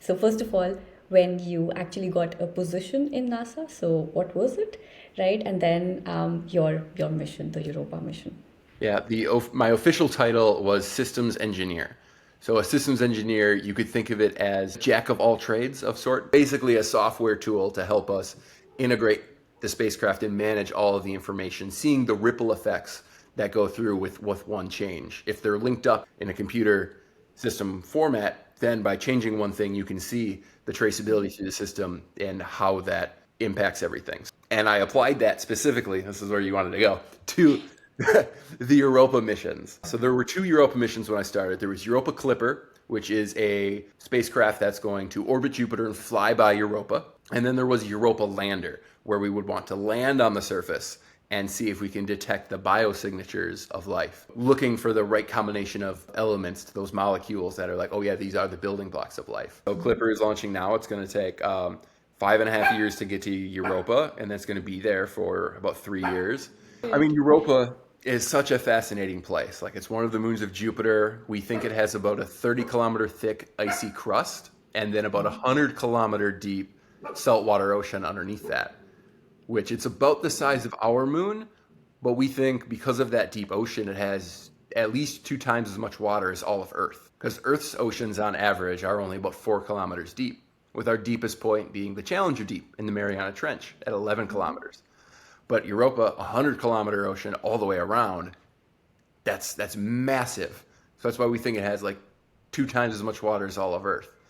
So first of all, when you actually got a position in NASA, so what was it, right? And then your mission, the Europa mission. Yeah, my official title was systems engineer. So a systems engineer, you could think of it as jack of all trades of sort, basically a software tool to help us integrate the spacecraft and manage all of the information, seeing the ripple effects that go through with one change. If they're linked up in a computer system format, then by changing one thing, you can see the traceability through the system and how that impacts everything. And I applied that specifically, this is where you wanted to go, to the Europa missions. So there were two Europa missions when I started. There was Europa Clipper, which is a spacecraft that's going to orbit Jupiter and fly by Europa. And then there was Europa Lander, where we would want to land on the surface and see if we can detect the biosignatures of life, looking for the right combination of elements to those molecules that are like, oh yeah, these are the building blocks of life. So Clipper is launching now. It's going to take 5.5 years to get to Europa, and that's going to be there for about 3 years. I mean, Europa is such a fascinating place. Like, it's one of the moons of Jupiter. We think it has about a 30-kilometer thick icy crust and then about a 100-kilometer deep saltwater ocean underneath that, which it's about the size of our moon, but we think because of that deep ocean, it has at least 2 times as much water as all of Earth. Because Earth's oceans on average are only about 4 kilometers deep, with our deepest point being the Challenger Deep in the Mariana Trench at 11 kilometers. But Europa, a 100-kilometer ocean all the way around, that's massive. So that's why we think it has like 2 times as much water as all of Earth.